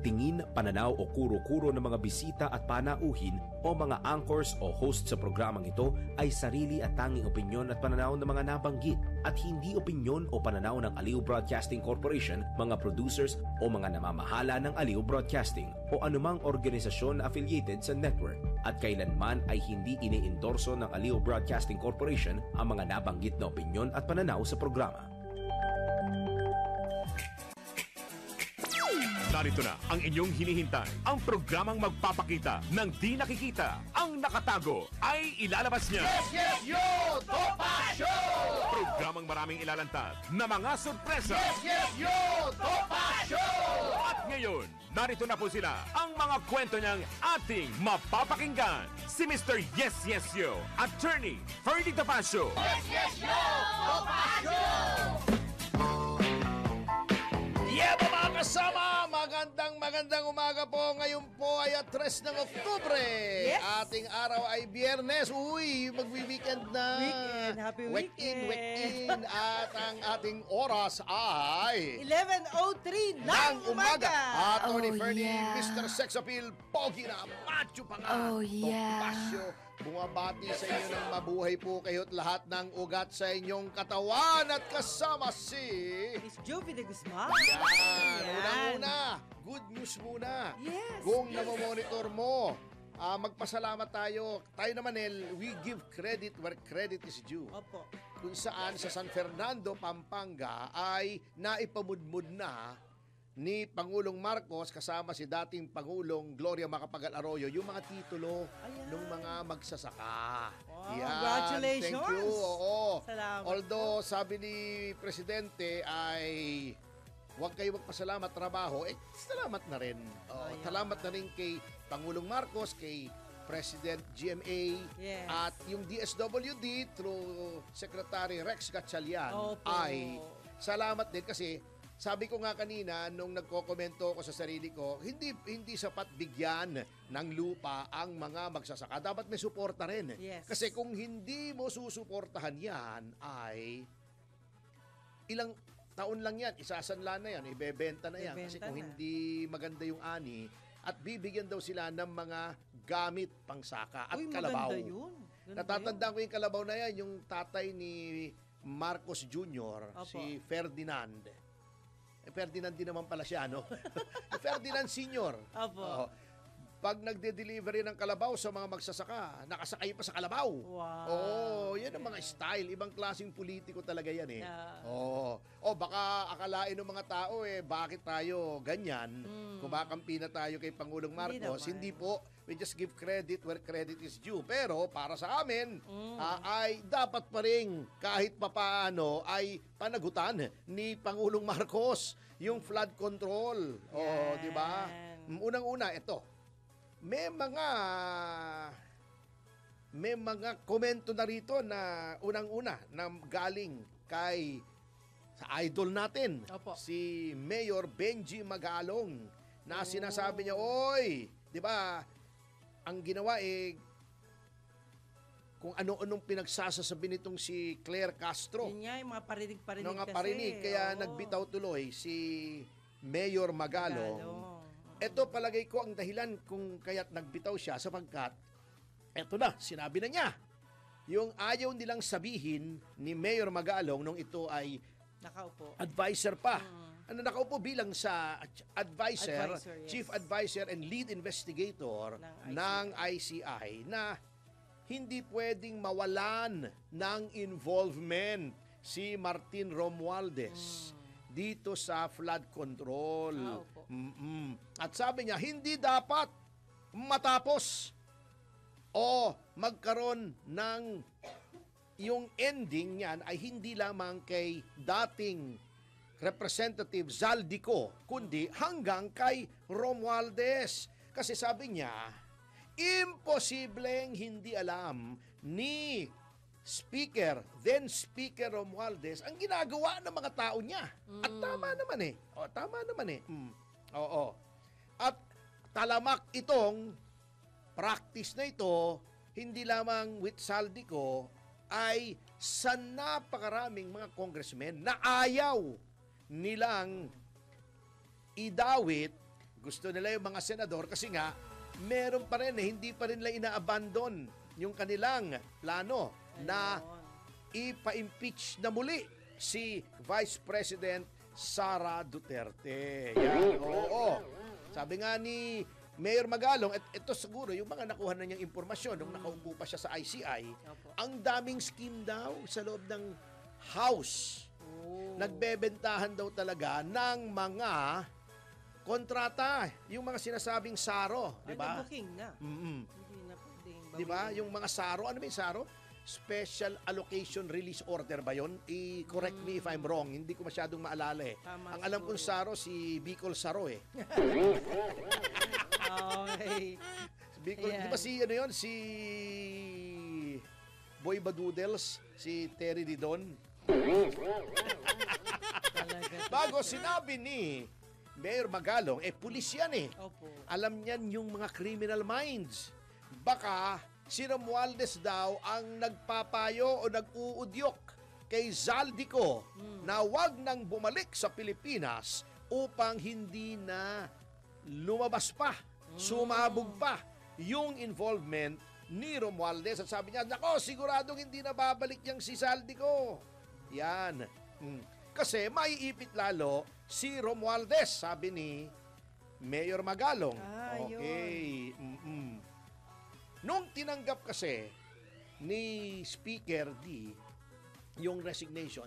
tingin, pananaw o kuro-kuro ng mga bisita at panauhin o mga anchors o host sa programang ito ay sarili at tanging opinyon at pananaw ng mga nabanggit at hindi opinyon o pananaw ng Aliw Broadcasting Corporation, mga producers o mga namamahala ng Aliw Broadcasting o anumang organisasyon na affiliated sa network at kailanman ay hindi iniendorso ng Aliw Broadcasting Corporation ang mga nabanggit na opinyon at pananaw sa programa. Narito na ang inyong hinihintay, ang programang magpapakita ng di nakikita. Ang nakatago ay ilalabas niya. Yes, yes, yo! Topa Show! Programang maraming ilalantad na mga sorpresa. Yes, yes, yo! Topa Show! At ngayon, narito na po sila, ang mga kwento niyang ating mapapakinggan. Si Mr. Yes, Yes, Yo, Attorney Ferdy Topacio. Yes, yes, yo! Topa Show! Yeah, mga kasama! Magandang umaga po. Ngayon po ay 3 ng Oktubre. Yes. Ating araw ay Biyernes. Uy, magwi-weekend na. Weekend. Happy weekend. Weekend. At ang ating oras ay 11:03 ng umaga. Attorney Oh, Ferdy, yeah. Mr. Sex Appeal, Pogi na, macho pa nga. Oh, yeah. Topacio, bumabati sa inyo ng mabuhay po kayo at lahat ng ugat sa inyong katawan at kasama si... Miss Jovi de Guzman. Yan. Unang-una, good news muna. Yes. Kung namomonitor mo, magpasalamat tayo. Tayo naman, we give credit where credit is due. Opo. Kung saan sa San Fernando, Pampanga ay naipamudmud na ni Pangulong Marcos kasama si dating Pangulong Gloria Macapagal Arroyo yung mga titulo Ayan. ng mga magsasaka. Wow, Yan. congratulations. Thank you. Oo. Salamat Although sabi ni Presidente ay huwag kayo magpasalamat trabaho, salamat na rin. Ayan. Salamat na rin kay Pangulong Marcos, kay President GMA, Yes. at yung DSWD through Secretary Rex Gatchalian Opo. ay salamat din kasi sabi ko nga kanina nung nagkokomento ko sa sarili ko, hindi sapat bigyan ng lupa ang mga magsasaka. Dapat may suporta rin. Yes. Kasi kung hindi mo susuportahan yan, ay ilang taon lang yan, isasanla na yan, ibebenta na yan. Kasi Ibebenta kung na. hindi maganda yung ani, at bibigyan daw sila ng mga gamit pangsaka at Uy, kalabaw. maganda yun. Ganda Natatandaan ko yung kalabaw na yan, yung tatay ni Marcos Jr., Opo. si Ferdinand. Ferdinand din naman pala siya, no? Ferdinand Sr. Opo. Oo. Pag nagde-delivery ng kalabaw sa mga magsasaka, nakasakay pa sa kalabaw. Wow. Oo, yan ang mga style. Ibang klaseng politiko talaga yan eh. Yeah. Oo. O baka akalain ng mga tao bakit tayo ganyan? Kumakampi na tayo kay Pangulong Hindi Marcos. naman. Hindi po. We just give credit where credit is due. Pero para sa amin, ay dapat pa rin kahit papaano ay panagutan ni Pangulong Marcos yung flood control. O, Yan. di ba? Unang-una, ito. May mga komento na rito na unang-una na galing kay sa idol natin, Opo. si Mayor Benji Magalong, na sinasabi niya, oy, di ba, ang ginawa kung ano-anong pinagsasasabi nitong si Claire Castro. Yun nga, yung mga parinig-parinig Mga kasi. parinig, kaya Oo. nagbitaw tuloy si Mayor Magalong. Ito palagay ko ang dahilan kung kaya't nagbitaw siya sapagkat eto na, sinabi na niya. Yung ayaw nilang sabihin ni Mayor Magalong nung ito ay Nakaupo. advisor pa. Nakaupo bilang sa advisor, Advisor, yes. chief advisor and lead investigator ng ICI na hindi pwedeng mawalan ng involvement si Martin Romualdez dito sa flood control. Opo. At sabi niya, hindi dapat matapos o magkaroon ng yung ending niyan ay hindi lamang kay dating Representative Zaldico, kundi hanggang kay Romualdez. Kasi sabi niya, imposibleng hindi alam ni then Speaker Romualdez ang ginagawa ng mga tao niya. At tama naman eh. Oo. At talamak itong practice na ito, hindi lamang with Zaldico, ay sa napakaraming mga congressmen na ayaw nilang idawit Gusto nila yung mga senador kasi nga, meron pa rin, hindi pa rin nila ina-abandon yung kanilang plano na ipa-impeach na muli si Vice President Sara Duterte. Yan, oo. Sabi nga ni Mayor Magalong, at ito siguro yung mga nakuha na niyang impormasyon nung nakaupo pa siya sa ICI, ang daming scheme daw sa loob ng House. Nagbebentahan daw talaga ng mga kontrata, yung mga sinasabing SARO, di ba? Ay, booking na. Hindi na pwedeng Di ba? Yung mga SARO, ano ba yung SARO? Special Allocation Release Order ba yun? I-correct me if I'm wrong. Hindi ko masyadong maalala eh. Tama Ang alam kong siguro. SARO, si Bicol Saro eh. Okay. Bicol, Ayan. di ba si ano yun? Si Boy Badoodles, si Terry Didon. Talaga. Bago sinabi ni Mayor Magalong, pulis yan eh. Opo. Alam niyan yung mga criminal minds. Baka si Romualdez daw ang nagpapayo o nag-uudyok kay Zaldico na wag nang bumalik sa Pilipinas upang hindi na lumabas pa, sumabog pa yung involvement ni Romualdez. At sabi niya, nako, siguradong hindi na babalik yung si Zaldico. Yan. Kasi maiipit lalo si Romualdez, sabi ni Mayor Magalong. Okay. Nung tinanggap kasi ni Speaker D yung resignation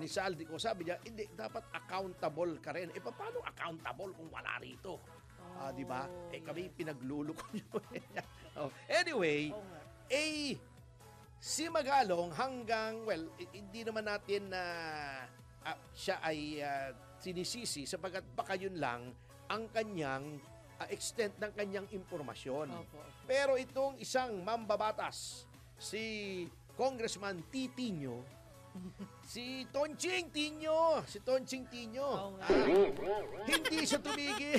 ni Zaldico, sabi niya, hindi, dapat accountable ka rin. Paano accountable kung wala rito? Di ba? Kami pinagluloko niyo. Anyway, si Magalong hanggang, well, hindi naman natin na siya ay sinisisi sapagkat baka yun lang ang kanyang extent ng kanyang impormasyon. Pero itong isang mambabatas, si Congressman Titinho, si Tonching Tinyo, hindi siya tumigil.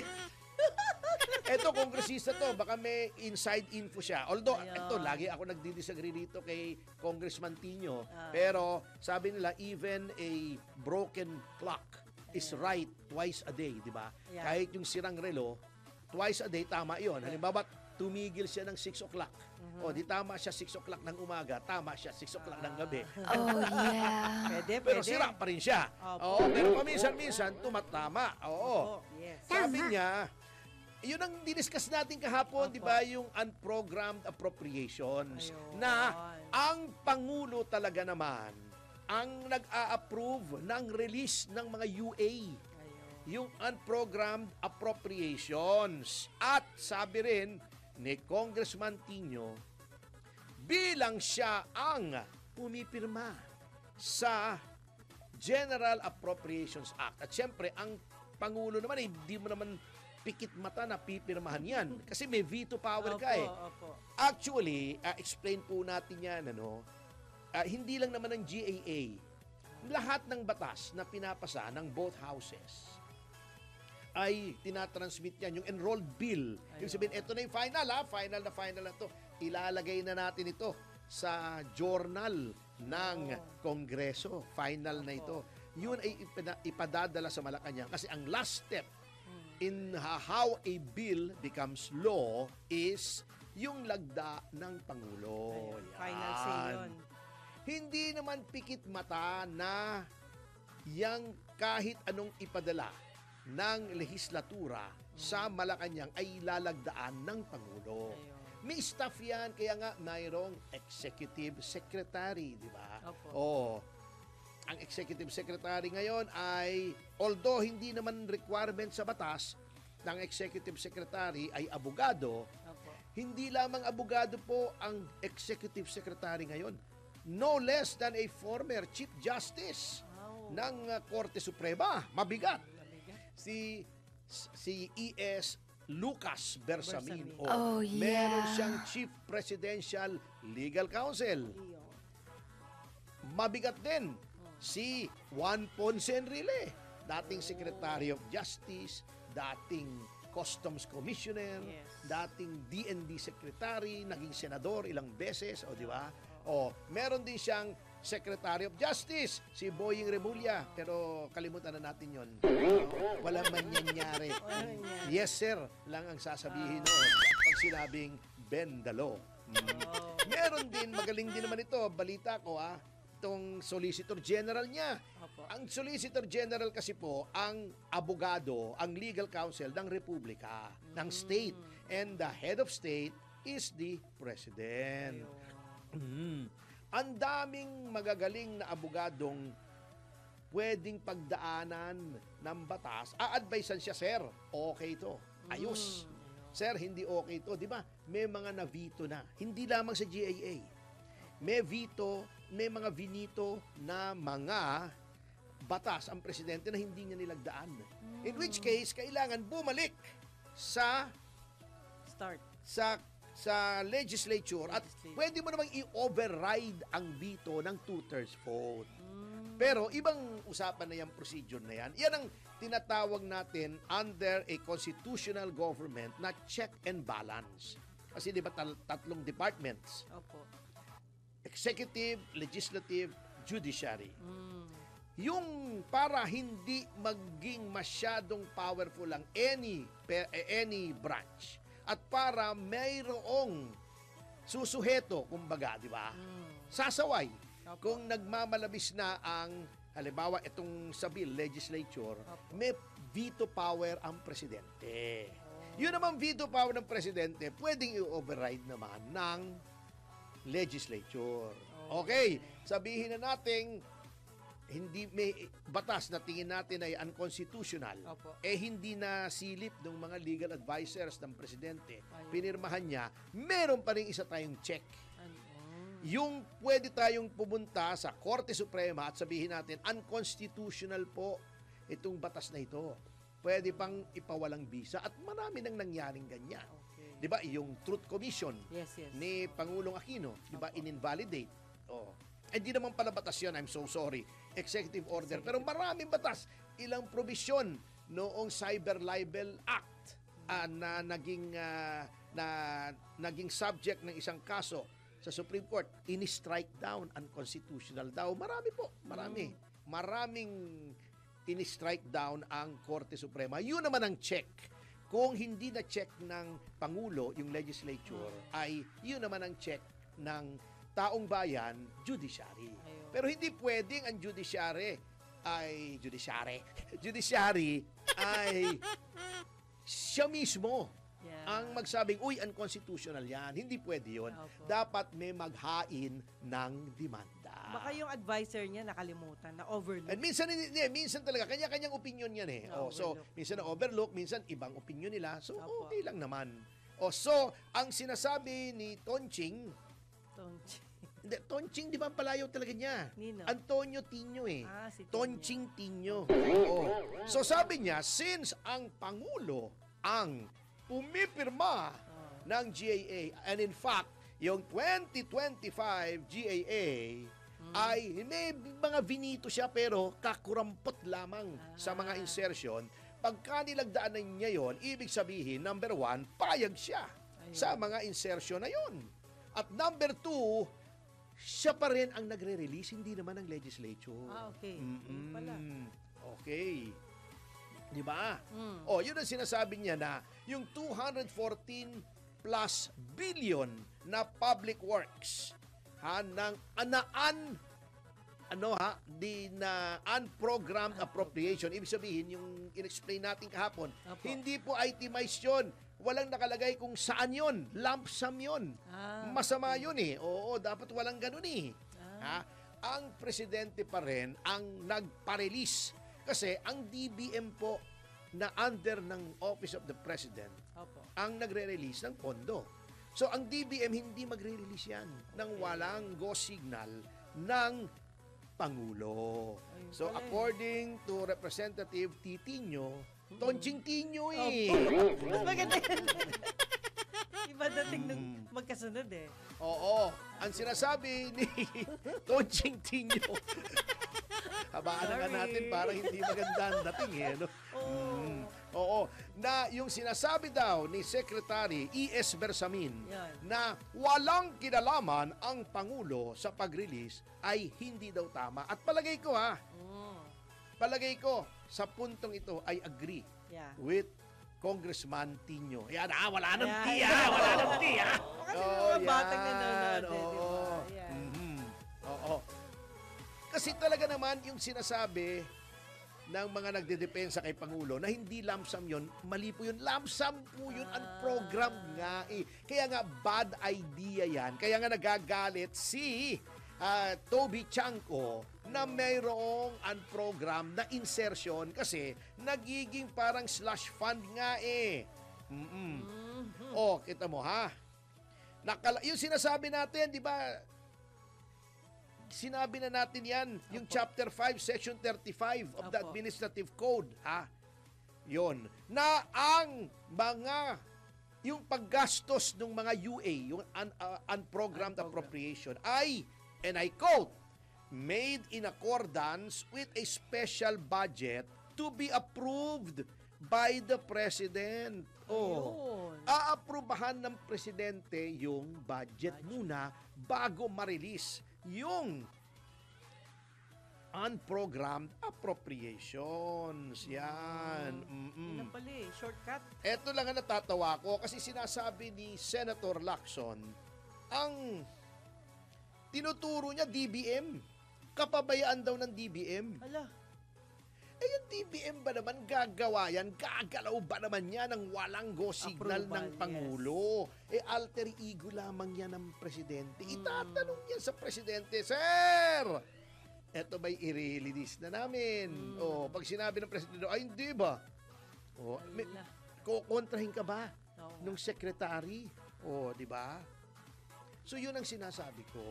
Eto, kongresista to, baka may inside info siya. Although, ito, lagi ako nagdi-disagree dito kay Congressman Tinyo. Pero, sabi nila, even a broken clock is right twice a day, di ba? Kahit yung sirang relo, twice a day, tama yon. Halimbawa, tumigil siya ng 6 o'clock. O, di tama siya 6 o'clock ng umaga, tama siya 6 o'clock ng gabi. Oh, yeah. Pwede, Pero pwede. sira pa rin siya. Opo. Oo, pero paminsan-minsan, tumatama. Oo. Yes. Sabi niya, yun ang diniscuss natin kahapon, di ba, yung unprogrammed appropriations. Ayun. Na ang Pangulo talaga naman ang nag-a-approve ng release ng mga UA. Yung unprogrammed appropriations. At sabi rin ni Congressman Tinyo, bilang siya ang pumipirma sa General Appropriations Act. At syempre, ang Pangulo naman, hindi mo naman pikit mata na pipirmahan yan. Kasi may veto power ka eh. Actually, explain po natin yan, hindi lang naman ng GAA. Lahat ng batas na pinapasa ng both houses ay tinatransmit yan. Yung enrolled bill. Yung sabihin, ito na yung final final na to. Ilalagay na natin ito sa journal ng Kongreso. Final na ito. Yun ay ipadadala sa Malacanang. Kasi ang last step in how a bill becomes law is yung lagda ng Pangulo. Final say yun. Hindi naman pikit mata na yang kahit anong ipadala ng lehislatura sa Malacanang ay lalagdaan ng Pangulo. May staff yan, kaya nga mayroong executive secretary, di ba? Ang executive secretary ngayon ay, although hindi naman requirement sa batas ng executive secretary ay abogado, hindi lamang abogado po ang executive secretary ngayon. No less than a former Chief Justice ng Korte Suprema. Mabigat. Si E.S. Lucas Bersamin. Oh, yeah. Meron siyang Chief Presidential Legal Counsel. Mabigat din si Juan Ponce Enrile, dating Secretary of Justice, dating Customs Commissioner, dating DND Secretary, naging senador ilang beses, di ba? Meron din siyang Secretary of Justice, si Boying Remulla. Pero kalimutan na natin yon. Walang mangyayari. Walang mangyayari. Yes, sir, lang ang sasabihin noon pag sinabing bend the law. Oh. Meron din, magaling din naman ito, balita ko itong Solicitor General niya. Opo. Ang Solicitor General kasi po, ang abogado, ang legal counsel ng Republika, ng state. And the head of state is the President. Ang daming magagaling na abogadong pwedeng pagdaanan ng batas. A-advisean siya, sir, okay ito. Ayos. Sir, hindi okay ito. Di ba? May mga na-veto na. Hindi lamang sa GAA. May veto, may mga vinito na mga batas ang presidente na hindi niya nilagdaan. In which case, kailangan bumalik sa Start. sa legislature at pwede mo namang i-override ang veto ng 2/3 vote. Pero ibang usapan na yung procedure na yan. Yan ang tinatawag natin under a constitutional government na check and balance. Kasi di ba tatlong departments? Opo. Executive, legislative, judiciary. Yung para hindi maging masyadong powerful ang any branch at para mayroong susuheto, kumbaga, di ba? Sasaway. Kung nagmamalabis na ang, halimbawa, itong sa bill, legislature, may veto power ang presidente. Yun naman veto power ng presidente, pwedeng i-override naman ng legislature. Okay, sabihin na natin, hindi may batas na tingin natin ay unconstitutional, Opo. hindi na silip ng mga legal advisors ng presidente, Ayun. pinirmahan niya, meron pa rin isa tayong check. Ano? Yung pwede tayong pumunta sa Korte Suprema at sabihin natin, unconstitutional po itong batas na ito. Pwede pang ipawalang bisa at marami nang nangyaring ganyan. Okay. Di ba? Yung Truth Commission Yes. ni Pangulong Aquino, di ba, Opo. in-invalidate. Hindi naman pala batas yun, I'm so sorry. Executive order. Pero maraming batas. Ilang probisyon noong Cyber Libel Act na naging subject ng isang kaso sa Supreme Court, ini-strike down, unconstitutional daw. Marami po, marami. Maraming ini-strike down ang Korte Suprema. Yun naman ang check. Kung hindi na check ng Pangulo, yung legislature, ay yun naman ang check ng taong bayan, judiciary. Ayun. Pero hindi pwedeng ang judiciary ay siya mismo Yeah. ang magsabing, uy, unconstitutional yan. Hindi pwede yun. Opo. Dapat may maghain ng demanda. Baka yung advisor niya nakalimutan, na overlook. And minsan, minsan talaga, kanya-kanyang opinion yan eh. So, Na-overlook. minsan na-overlook, minsan ibang opinion nila. So, Opo. okay lang naman. So, ang sinasabi ni Tonching, hindi, Tonching, di ba ang palayaw talaga niya? Nino? Antonio Tino eh. Si Tino. Tonching Tino. Oo. So sabi niya, since ang Pangulo ang pumipirma ng GAA, and in fact, yung 2025 GAA ay may mga vinito siya pero kakurampot lamang sa mga insertion. Pagka nilagdaanan niya yon, ibig sabihin, number 1, payag siya sa mga insertion na yon. At number 2, siya pa rin ang nagre-release, hindi naman ang legislature. Okay. Yun pala. Okay. Di ba? Mm. Yun ang sinasabi niya na yung 214 plus billion na public works ng unprogrammed appropriation. Ibig sabihin, yung in-explain natin kahapon, Opo. hindi po itemized yun. Walang nakalagay kung saan yun. Lump sum yun. Masama yun eh. Oo, dapat walang ganun eh. Ang presidente pa rin ang nagpa-release. Kasi ang DBM po na under ng Office of the President Opo. ang nagre-release ng pondo. So ang DBM hindi magre-release yan ng walang go signal ng Pangulo. Ayun So pala eh. according to Representative Titinho, Tonching Tinyo eh. Mas maganda yan. Iba dating nung magkasunod eh. Oo. Ang sinasabi ni Tonching Tinyo, habaan na nga Sorry. natin parang hindi maganda ang dating eh. No? Oo, na yung sinasabi daw ni Secretary E.S. Bersamin Yan. na walang kinalaman ang Pangulo sa pag-release ay hindi daw tama. At palagay ko palagay ko sa puntong ito ay agree Yeah. with Congressman Tino. Yan, wala nang Yan. tiya, wala nang tiya. Kasi mga batang nanonood, di oo. ba? Yan. Mhm. Oo. Kasi talaga naman yung sinasabi ng mga nagdedepensa kay Pangulo na hindi lump sum yun, mali po yun. Lump sum po yun, ang program nga eh. Kaya nga bad idea yan. Kaya nga nagagalit si Toby Chanko na mayroong unprogram na insertion kasi nagiging parang slush fund nga eh. Oh, kita mo ha? Yung sinasabi natin, di ba, sinabi na natin yan, yung Chapter 5, Section 35 of the Opo. Administrative Code, ha? Yon. Na ang mga, yung paggastos ng mga UA, yung unprogrammed appropriation, ay, and I quote, made in accordance with a special budget to be approved by the President. Oh. Ayun. Aaprubahan ng presidente yung budget muna bago ma-release yung unprogrammed appropriations. Yan. Yun na pala eh, shortcut. Ito lang ang natatawa ko kasi sinasabi ni Senator Lacson ang tinuturo niya DBM. Kapabayaan daw ng DBM. Hala, Yung DBM ba naman gagawa yan? Gagalaw ba naman yan ng walang go signal Approval, ng Pangulo? Alter ego lamang yan ng Presidente. Itatanong yan sa Presidente, Sir! Eto ba'y i-release na namin? Pag sinabi ng Presidente, ay hindi ba? hala. Kukontrahin ka ba Oo nga. nung Secretary? Di ba? So yun ang sinasabi ko.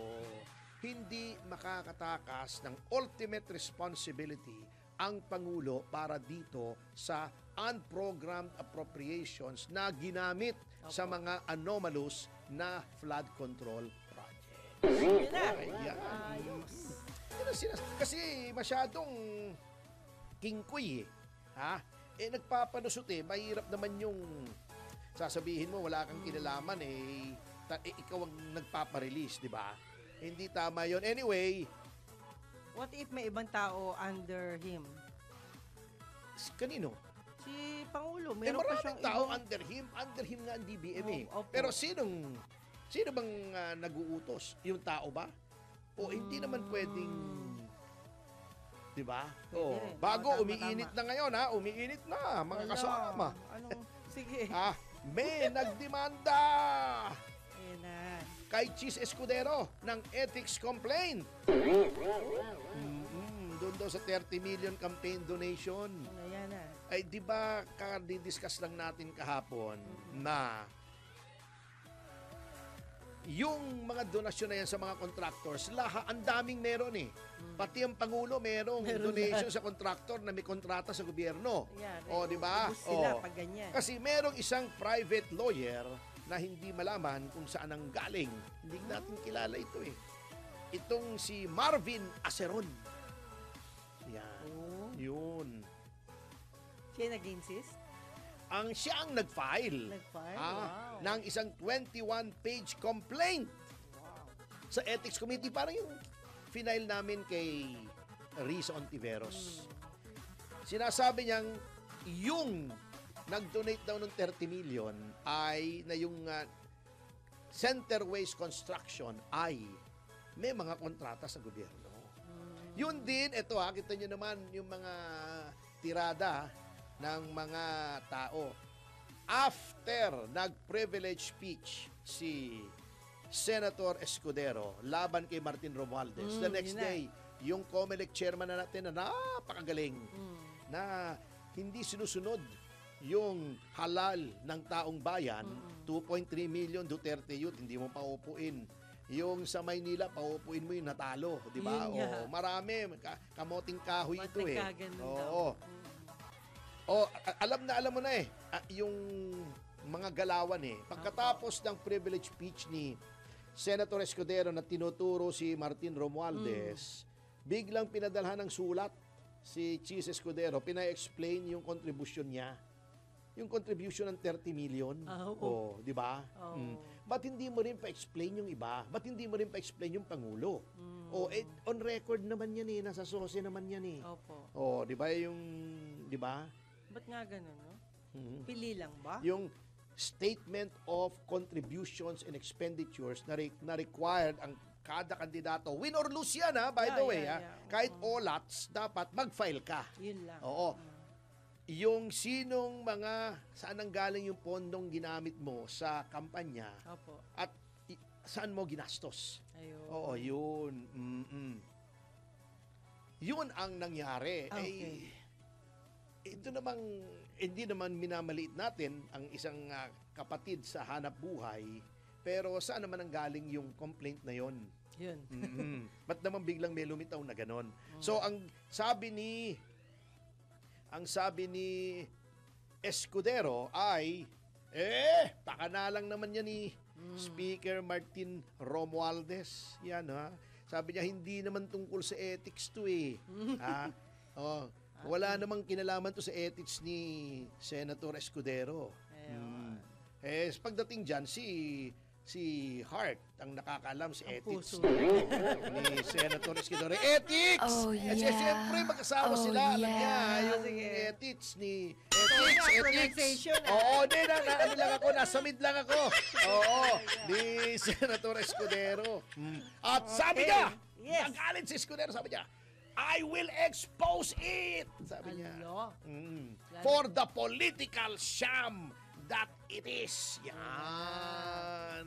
Hindi makakatakas ng ultimate responsibility ang Pangulo para dito sa unprogrammed appropriations na ginamit sa mga anomalous na flood control project. Yun na. Ayan. Ayos. Yun ang kasi masyadong kingkoy eh. Ha? Nagpapanusot eh. Mahirap naman yung sasabihin mo wala kang kinalaman eh. Ikaw ang nagpaparelease, di ba? Hindi tama yon. Anyway, What if may ibang tao under him? kanino? Si Pangulo, meron pa siyang Maraming tao ibang... under him nga ang DBM eh. Opo. Pero sino bang nag-uutos? Yung tao ba? O hindi naman pwedeng, di ba? Pwede rin. Bago, Tama, umiinit tama. na ngayon ha, umiinit na, mga Wala. kasama. Sige. May nagdemanda Ayan na. kay Cheese Escudero ng ethics complaint. Doon daw sa 30 million campaign donation. Ayan na. Ay, di ba, discuss lang natin kahapon na yung mga donasyon na yan sa mga contractors, ang daming meron eh. Pati ang Pangulo merong Meron donation sa contractor na may kontrata sa gobyerno. Ayan. Di ba? Ubus sila pag ganyan. Kasi merong isang private lawyer na hindi malaman kung saan ang galing. Hindi natin kilala ito eh. Itong si Marvin Aceron. Yan. Oh. Yun. Siya nag-insist? Siya ang nag-file. Nag-file? Wow. Ng isang 21-page complaint Wow. sa Ethics Committee. Parang yung final namin kay Riz Ontiveros. Sinasabi niyang yung nag-donate daw ng 30 million ay na yung Centerways Construction ay may mga kontrata sa gobyerno. Yun din, ito kita nyo naman yung mga tirada ng mga tao. After nag-privilege speech si Senator Escudero laban kay Martin Romualdez, the next yun na. day, yung COMELEC chairman na natin na napakagaling na hindi sinusunod yung halal ng taong bayan, 2.3 million Duterte Youth, hindi mo paupuin. Yung sa Maynila, paupuin mo yung natalo, di ba? Yun nga. Marami, kamoting kahoy ito eh. Nagkaganon daw. Oo. Alam mo na eh, yung mga galawan eh. Pagkatapos ng privilege speech ni Senator Escudero na tinuturo si Martin Romualdez, biglang pinadalhan ng sulat si Cheese Escudero, pina-explain yung contribution niya yung contribution ng 30 million. Oo. Di ba? Oo. Ba't hindi mo rin pa-explain yung iba? Ba't hindi mo rin pa-explain yung Pangulo? On record naman yan eh. Nasa SOSE naman yan eh. Opo. Di ba yung, di ba? Ba't nga ganun, no? Mhm. Pili lang ba? Yung statement of contributions and expenditures na required ang kada kandidato, win or lose yan ha, by the way. Yeah. Kahit OLATs, dapat mag-file ka. Yun lang. Oo. Yung sinong mga, saan ang galing yung pondong ginamit mo sa kampanya Opo. at saan mo ginastos. Ayun. Oo, yun. Yun ang nangyari. Okay. Ito namang, hindi naman minamaliit natin ang isang kapatid sa hanap buhay, pero saan naman ang galing yung complaint na yon? Yun. Ba't naman biglang may lumitaw na ganon? So, ang sabi ni Escudero ay, taka na lang naman yan ni Speaker Martin Romualdez. Yan ha. Sabi niya, hindi naman tungkol sa ethics to eh. Wala namang kinalaman to sa ethics ni Senator Escudero. Pagdating dyan, si Hart ang nakakaalam sa ethics ni Senator Escudero. Ethics! Oh, yeah. Siyempre, magkasama Oh, sila. Alam niya, yeah. yung Sige. ethics ni... Pronunciation, Oo, ano lang ako, nasa mid lang ako. Oo, ni Senator Escudero. At sabi niya, Yes. nagalit si Escudero, sabi niya, I will expose it! Sabi niya. Ano? For the political sham that it is. Yan.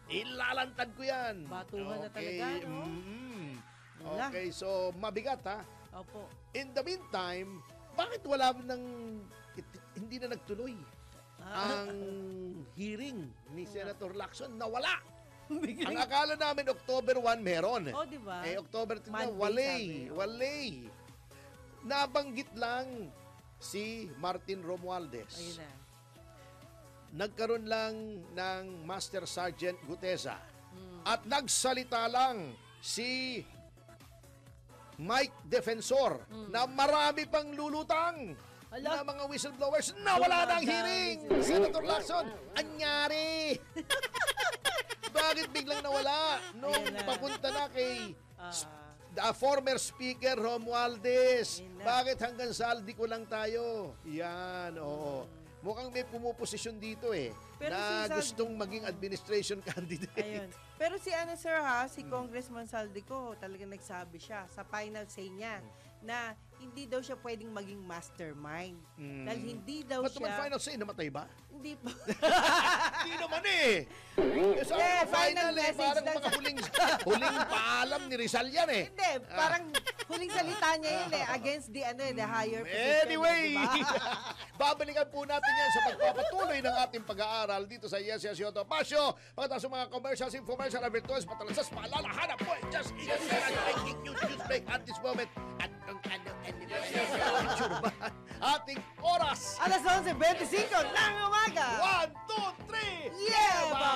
Ilalantad ko yan. Batuhan na talaga, no? Wala. Okay, so mabigat ha. Opo. In the meantime, bakit wala hindi na nagtuloy ang hearing ni Senator Lacson? Nawala. Ang akala namin October 1 meron. Oh, di ba? October 2 na, Monday, walay. Nabanggit lang si Martin Romualdez. Ayun na. Nagkaroon lang ng Master Sergeant Gutesa. At nagsalita lang si Mike Defensor na marami pang lulutang na mga whistleblowers na wala ng hearing. Senator Lacson, anyari? Bakit biglang nawala? Nung Ayun na. papunta na kay former Speaker Romualdez. Bakit hanggang saldi ko lang tayo? Yan, oo. Mukhang may pumuposisyon dito Pero na si gustong maging administration candidate. Ayun. Pero si sir si Congressman Saldico, talagang nagsabi siya sa final say niya na hindi daw siya pwedeng maging mastermind. Dahil hindi daw Ba't naman siya... final say? Namatay ba? Hindi pa. Hindi naman Sabi Yeah, ko final final message parang lang mga huling paalam ni Rizal yan Hindi, parang huling salita niya yun against the higher position. Anyway, diba? babalikan po natin yan sa pagpapatuloy ng ating pag-aaral dito sa Yes, Yes, Yoto Pasyo. Pagkatapos ng mga commercials, infomercial, advertorials, patalansas, paalala, hanap po, just breaking news break at this moment. At kung ano, sure ba? Ating oras. Alas 11:25 ng umaga. 1, 2, 3. Yeba!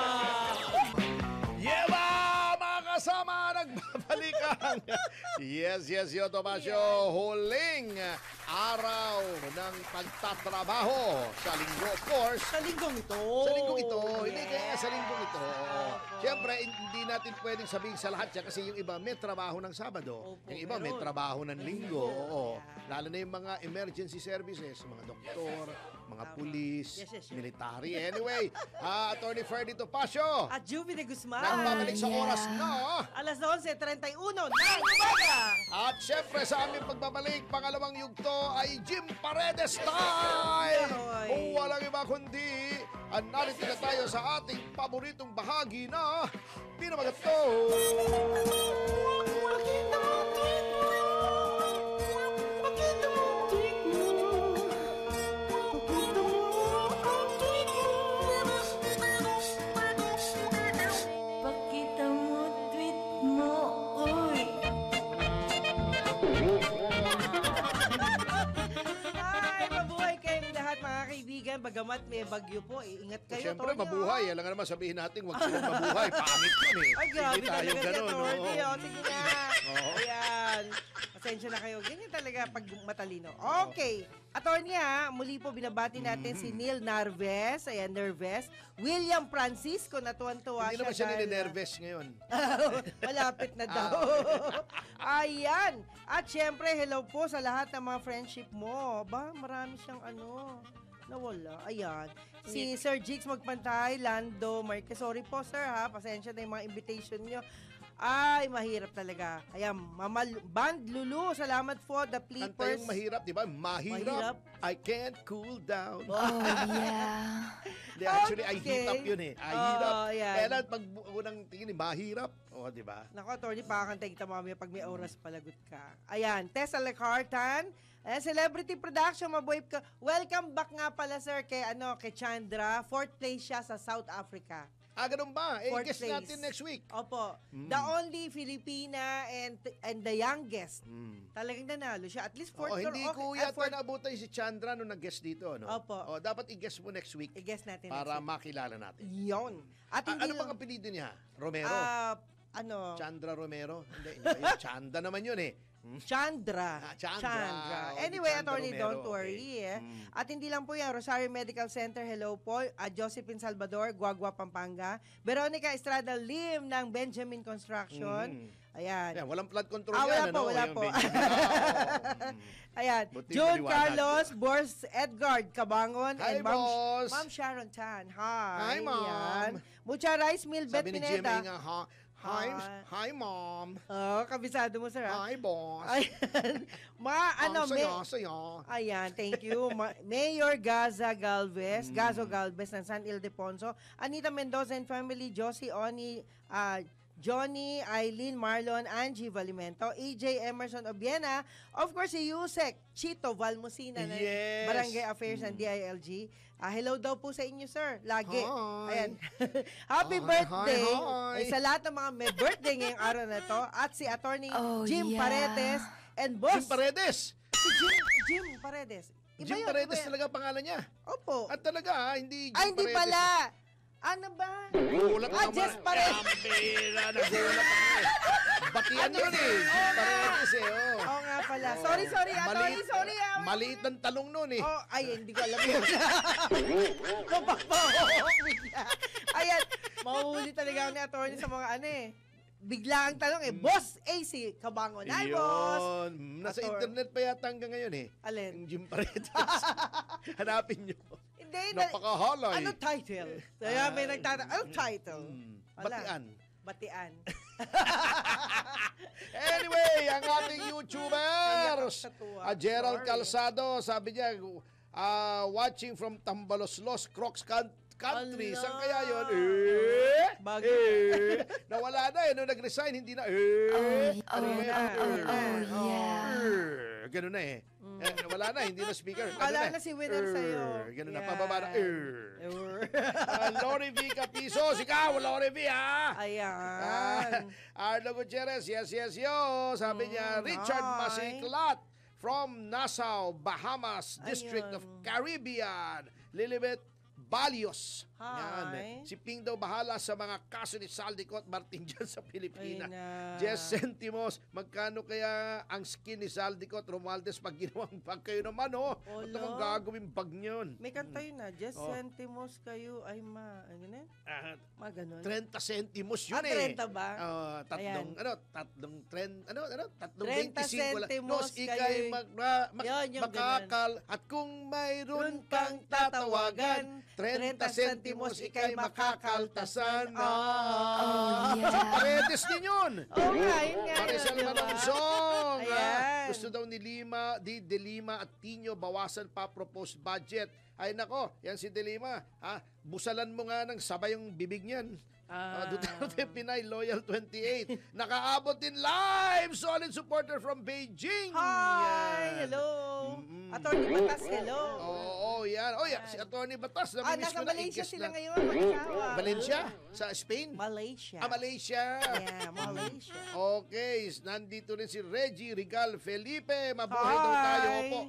Yeba! Mga kasama, nagbabalikan. Yes, Yes, Yoto Pasyo. Huling araw ng pagtatrabaho sa linggo, of course. Sa linggong ito. Sa linggong ito. Hindi Yes. kaya sa linggong ito. Opo. Siyempre, hindi natin pwedeng sabihin sa lahat yan kasi yung iba may trabaho ng Sabado. Opo, Yung iba may meron. trabaho ng Linggo. Oo. Yeah. Lalo na yung mga emergency services, mga doktor, mga Tama. pulis, Yes. military. Anyway, Attorney Ferdy Topacio, At Juvie de Guzman. nagbabalik sa oras na. Alas 11:31 ng umaga. At syempre sa aming pagbabalik, pangalawang yugto ay Jim Paredes time! Yahoy. Kung walang iba kundi, narito na tayo sa ating paboritong bahagi na Pinamagato! Pakita mo, tweet mo, uy. Hi, mabuhay kayong lahat mga kaibigan. bagamat may bagyo po, ingat kayo, Siyempre, Tony. mabuhay. Alam nga naman, sabihin natin, huwag silang mabuhay. Pangit yun eh. Ay, grabe Hindi tayo talaga si ganun. Atty. oo. Sige na. Oo. Ayan. Pasensya na kayo. Ganyan talaga pag matalino. Okay. Attorney muli po binabati natin si Neil Narves. Ayan, Nerves. William Francisco, natuwan-tuwa Hindi naman siya dahil, nilinervous ngayon. malapit na daw. Ayan. At syempre, hello po sa lahat ng mga friendship mo. Ba, marami siyang nawala. Ayan. Si Sir Jigs Magpantay, Lando Marquez. Sorry po, sir, pasensya na yung mga invitation nyo. Ay, mahirap talaga. Ayan, Band Lulu, salamat po. The Kanta Flippers. yung mahirap, di ba? Mahirap. I can't cool down. Oh, yeah. Hindi, actually, I Okay. heat up yun eh. I heat up. Ayan. Kaya lang, pag unang tingin, mahirap. O, di ba? Naku, attorney, pakakanta kita mamaya pag may oras palagot ka. Ayan, Tessa Lecartan. Ayan, Celebrity Production, mabuhay ka. Welcome back nga pala, sir, kay Chandra. 4th place siya sa South Africa. Ganun ba? Fourth Guess place. natin next week. Opo. The only Filipina and the youngest. Talagang nanalo siya. At least 4th Hindi ko yata naabutan si Chandra nung nag-guest dito. No? Opo. Dapat i-guess mo next week I-guess natin para next week. makilala natin. Yun. At hindi Ano pang apelido niya? Romero? Chandra Romero? Hindi. Yung Chanda naman yun eh. Chandra. Chandra. Anyway, Chandra attorney, Romero. don't worry. Okay. At hindi lang po yan, Rosario Medical Center, hello po. Josephine Salvador, Guagua, Pampanga. Veronica Estrada Lim ng Benjamin Construction. Ayan. Yan, walang flood control Wala yan. po, wala Yung po. Benjamin. Ayan. Buti June maliwanag. Carlos, Bors Edgard Cabangon, Hi, and boss. Ma'am Sharon Tan. Hi. Hi, Ma'am. Ayan. Mucha Rice Mill, Bet Sabi ni Jimmy Pineda. nga, hi, mom. Oh, kabisado mo, sir. Hi, boss. Ayan. Saya. Ayan, thank you. Mayor Gaza Galvez, Gazo Galvez ng San Ildefonso, Anita Mendoza and family, Josie Oni, Johnny, Eileen, Marlon, Angie Valimento, EJ Emerson Obiena, of course, si Yusek Chito Valmusina ng Yes. Barangay Affairs ng DILG. Hello daw po sa inyo, sir. Lagi. Hi. Ayan. Happy Hi, birthday hi. sa lahat ng mga may birthday ngayong araw na to. At si Attorney Oh, Jim yeah. Paredes and Boss. Jim Paredes. Si Jim Paredes. Jim yun, Paredes iba yun. talaga pangalan niya. Opo. At talaga, hindi Jim Ay, hindi Paredes. pala. Ano ba? Nagulat naman. Jess Paredes. Pera, nagulat ako eh. Batian yun eh. Jim Paredes eh. Oh. Oo nga pala. Sorry, Attorney. Sorry. Maliit ng talong nun eh. Oh, ay, hindi ko alam yun. Ayan, mahuhuli talaga ako ni Attorney sa mga bigla ang tanong Boss AC Cabangon. Hi, Boss. Nasa Ator. internet pa yata hanggang ngayon eh. Alin? Yung Jim Paredes. Hanapin nyo. Hindi. Napakahalay. Ano title? Kaya may nagtatanong. Ano title? Wala. Batian. Anyway, ang ating YouTubers, Nakakatuwa. Gerald Sorry. Calzado, sabi niya, watching from Tambaloslos, Crocs Country. Ala. Saan kaya yun? Bagay. Nawala na eh. Nung nag-resign, hindi na. Ano ba yan? yeah. Ganun na eh. Wala na, hindi na speaker. Wala na si winner sa'yo. Ganun na, Yan. pababa na. Lori V. Capisos, ikaw, Lori V, ha? Ayan. Arlo Gutierrez, yes, yo. Sabi niya, Richard hi. Masiklat from Nassau, Bahamas, District of Ayun. Caribbean. Lilibet Balios. Hi. Si Ping daw bahala sa mga kaso ni Saldico at Martin dyan sa Pilipinas. Ayun na. Jess Sentimos, magkano kaya ang skin ni Saldico at Romualdez pag ginawang bag kayo naman, oh? At Olo. naman gagawin bag niyon? May kanta yun Just Oh. centimos kayo ay ano yun? Ganun. 30 centimos yun 30 ba? Tatlong, Ayan. tatlong 30 25 wala. centimos Nos, ikay kayo'y- Yun, yung makakal. At kung mayroon kang tatawagan, 30 centimos ikay makakaltasan. Oh, yeah. Paredes din yun. Oo nga, yun nga. Maricel yun, diba? Manonsong. Ayan. Gusto daw ni De Lima at Tino bawasan pa proposed budget. Ay nako, yan si De Lima. Busalan mo nga ng sabay yung bibig niyan. Duterte Pinay Loyal 28. Nakaabot din live. Solid supporter from Beijing. Hi! Yan. Hello! Mm-mm. Attorney Batas, hello! Oo, yan. Oh, yeah, si Atty. Batas. Namimiss Nasa ko na, Malaysia i-guess sila na. ngayon. Mag-asawa. Valencia? Sa Spain? Malaysia. Malaysia. Yeah, Malaysia. Okay, nandito rin si Reggie Rigal Felipe. Mabuhay daw tayo. Hi. Opo,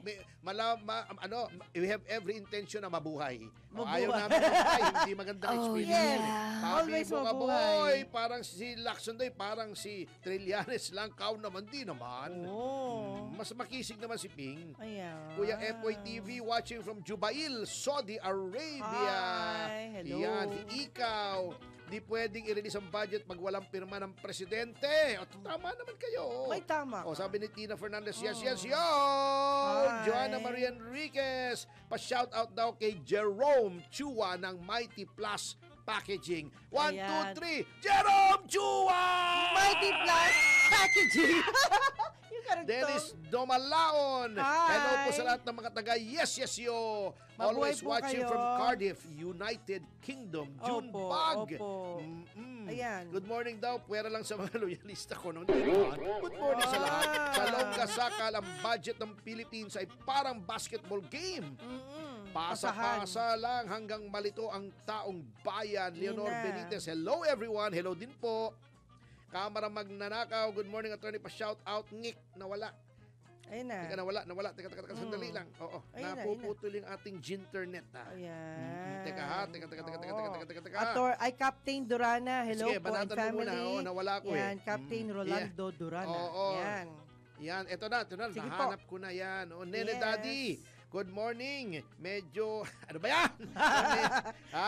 we have every intention na mabuhay. Mabuhay. Ayaw namin mabuhay, hindi magandang Oh, experience. yes. yun eh. Sabi Always mo, mabuhay. boy, parang si Lacson Day, parang si Trillanes lang, kau naman, di naman. Oh. Mas makisig naman si Ping. Ayan. Kuya Epoy TV watching from Jubail, Saudi Arabia. Hi, hello. Yan, ikaw. Di pwedeng i-release ang budget pag walang pirma ng presidente. O, tama naman kayo. May tama. O, sabi ni Tina Fernandez, yes, yes, yo! Hi. Joanna Maria Enriquez, pa-shout out daw kay Jerome Chua ng Mighty Plus Packaging. 1, Ayan. 2, 3, Jerome Chua! Mighty Plus Packaging. Yung karugtong. Dennis Domalaon. Hi. Hello po sa lahat ng mga taga Yes, Yes, Yo. Mabuhay Always po watching kayo. from Cardiff, United Kingdom. June Opo, Bag. opo. Ayan. Good morning daw. Pwera lang sa mga loyalista ko noon. Good morning sa lahat. Sa Longga Sakal, ang budget ng Philippines ay parang basketball game. Pasa-pasa lang hanggang malito ang taong bayan. Leonor Yun na. Benitez, hello everyone. Hello din po. Kamara Magnanakaw, good morning attorney, pa-shout out Nick, nawala. Ayun na. Teka, nawala. Teka, sandali lang. Oo, Ayun na, napuputol yung ating ginternet ha. Ayan. Teka ha, teka. Captain Durana. Hello Sige, po and banatan mo muna. family. Oo, nawala ko Yan, eh. Captain Rolando Durana. Oo. Yan. Yan, eto na. Sige Nahanap ko na yan. O, Nene Yes. Daddy, good morning. Medyo, ano ba yan?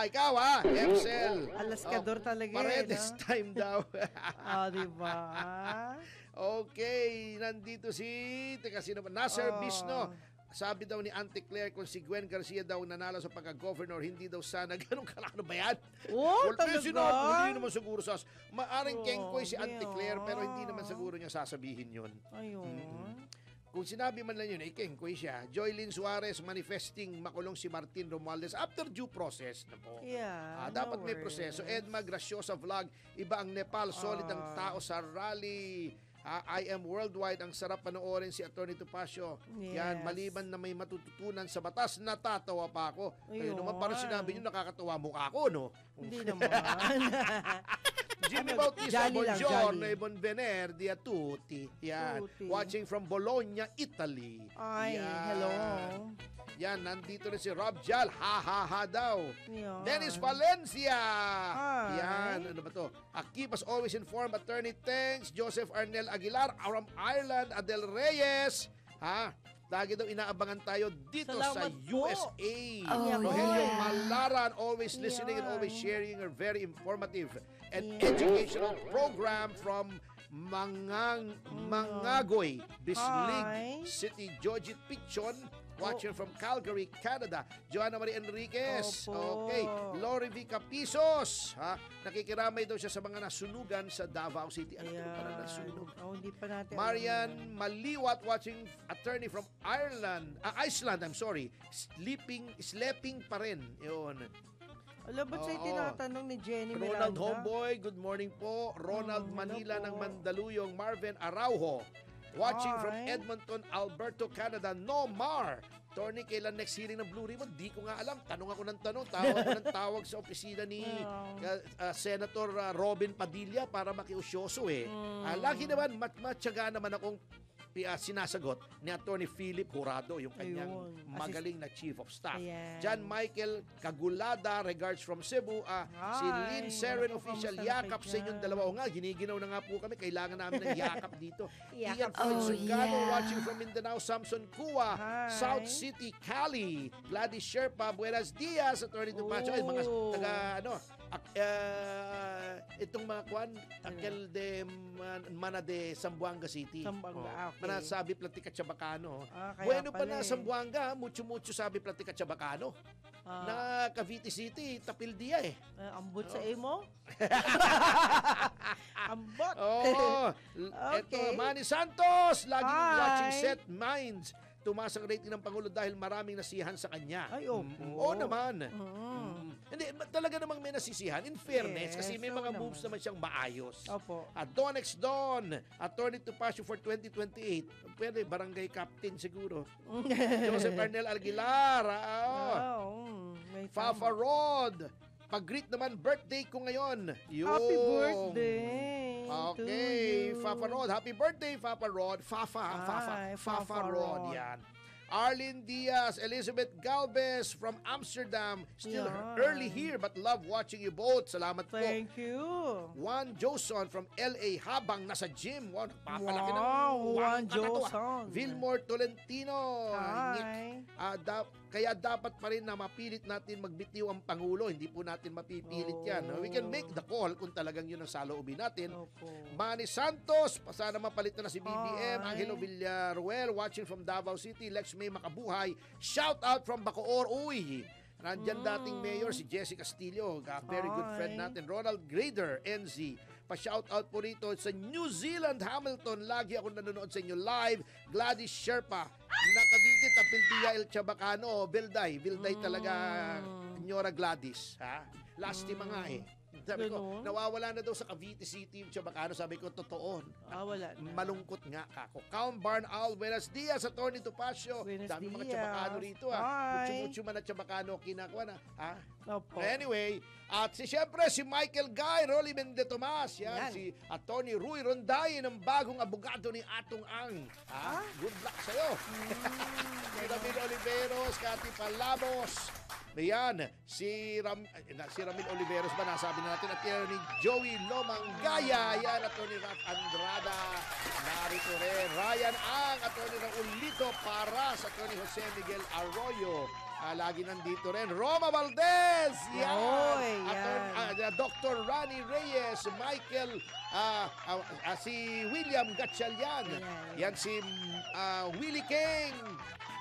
Ikaw ha, Emsel. Alaskador talaga Paredes no? time daw. Diba? Okay, nandito si, teka sino ba? Nasser Oh. Bisno. Sabi daw ni Auntie Claire kung si Gwen Garcia daw nanalo sa pagka-governor, hindi daw sana ganun kalaki. Ano ba yan? Oh, Well, pero talaga? sinabi, hindi naman siguro maaring kengkoy si Grabe, Auntie Claire, pero hindi ah. naman siguro niya sasabihin yun. Ayun. Kung sinabi man lang yun, kengkoy siya. Joylyn Suarez manifesting makulong si Martin Romualdez after due process na po. Yeah, Dapat no may proseso. worries. Edma Graciosa Vlog, iba ang Nepal, solid ang tao sa rally. I am worldwide, ang sarap panoorin si Atty. Topacio. Yan, Yes. maliban na may matututunan sa batas, natatawa pa ako. Kayo Ayun. naman parang sinabi nyo, nakakatawa mukha ako, no? Hindi naman. Jimmy Ano, Bautista, jolly lang, buongiorno jolly. e buon venerdì a tutti. Yan. Tutti. Watching from Bologna, Italy. Ay, Yan. hello. Yan, nandito rin si Rob Jal. Ha daw. Yan. Dennis Valencia. Hi. Yan, ano ba to? Keep us always informed. Attorney Thanks, Joseph Arnel Aguilar, from Ireland, Adel Reyes. Lagi daw inaabangan tayo dito sa Salamat po. USA. Oh, Rogelio yeah. Malaran, always listening and Yan. always sharing a very informative and Yeah. educational program from Mangagoy, Bislig Hi. City, Jojit Pichon, watching from Calgary, Canada. Joanna Marie Enriquez. Opo. Okay. Lori V. Capisos. Nakikiramay daw siya sa mga nasunugan sa Davao City. Ano Ayan. pala nasunog? Hindi pa natin. Marian alam yan. Maliwat, watching attorney from Iceland, sleeping pa rin. Yun. Alam, ba't sa'yo Oo. tinatanong ni Jenny Ronald Miranda? Homeboy, good morning po. Ronald hello Manila po. ng Mandaluyong. Marvin Araujo, watching from Hi. Edmonton, Alberta, Canada. Nomar. Tony, kailan next hearing ng Blue Ribbon? Di ko nga alam. Tanong ako ng tanong. Tawag ako ng tawag sa opisina ni Senator Robin Padilla para makiusyoso eh. Lagi naman, matyaga naman akong sinasagot ni Attorney Philip Jurado, yung kanyang Ayun. magaling na Chief of Staff. Ayan. John Michael Kagulada, regards from Cebu. Si Lynn Seren, Naku, official, kamusta na yakap kayo sa inyong dyan? dalawa. O nga, giniginaw na nga po kami. Kailangan namin ng yakap dito. Yakap. Ian Floyd Oh, Sugano, yeah. watching from Mindanao. Samson Kua, Hi. South City, Cali. Gladys Sherpa, buenas dias. Attorney Tupacho. Ay, mga taga, itong mga kwan, Akel de Mana de Zamboanga City. Zamboanga, okay. Manasabi platika Chabacano. Kaya Bueno pa pala na eh. Zamboanga, mucho sabi platika Chabacano. Na Cavite City, Tapil Dia eh. Ambot sa imo? Ambot. Oh, eto, Okay. Manny Santos, laging Hi. watching Set Minds. Tumaas ang rating ng Pangulo dahil maraming nasihan sa kanya. Ay, opo. Oo naman. Mm. Hindi, talaga namang may nasisihan. In fairness, Yes, kasi may oo mga naman. moves naman siyang maayos. Opo. Don X Don, Attorney Topacio for 2028. Pwede, barangay captain siguro. Joseph Arnel Aguilar. May Fafa tama. Rod. Pag-greet naman, birthday ko ngayon. Yung... Happy birthday to Okay, you. Fafa Rod. Happy birthday, Fafa Rod. Fafa Fafa Rod. Rod. Yan. Arlene Diaz, Elizabeth Galvez from Amsterdam. Still Yan. early here but love watching you both. Salamat po. Thank you. Juan Joson from LA habang nasa gym. Wow, nagpapalaki ng Wow, Juan katawa. Joson. Vilmore Tolentino. Hi. Kaya dapat pa rin na mapilit natin magbitiw ang Pangulo. Hindi po natin mapipilit yan. Oh. We can make the call kung talagang yun ang saloobin natin. Opo. Manny Santos, sana mapalit na si BBM. Hi. Angelo Villaruel, watching from Davao City. Lex May Makabuhay. Shout out from Bacoor. Uy! Nandyan dating mayor si Jesse Castillo, very good friend Hi. natin. Ronald Grader, NZ. Pa-shout out po rito sa New Zealand, Hamilton. Lagi ako nanonood sa inyo live. Gladys Sherpa, Nakaditi, Tapildia, El Chabacano, Bilday talaga, Senyora Gladys. Ha? Last team nga eh. Sabi ko, Ganun? nawawala na daw sa Cavite City yung Chabacano. Sabi ko, totoo. Wala na. Malungkot nga kako. Count Barn Al, buenos dias, Attorney Topacio. Buenos Dami mga dias. Chabacano rito ha. Hi. Mucho-mucho man at Chabacano kinakuha na. Ha? Opo. Anyway, at syempre si Michael Guy, Rolly Mende Tomas, yan, Yan. si Attorney Rui Ronday ng bagong abogado ni Atong Ang. Ha? Good luck sa'yo. Si Ramil Oliveros, Cathy Palamos, yan, si Ramil Oliveros ba nasabi na natin, at yan ni Joey Lomanggaya, yan, Attorney Raf Andrada, narito rin, Ryan Ang, Attorney Raul Lito para sa Attorney Jose Miguel Arroyo. Lagi nandito rin, Roma Valdez, yan, Oy, yan. Dr. Rani Reyes, Michael, si William Gatchalian, yan si Willie King,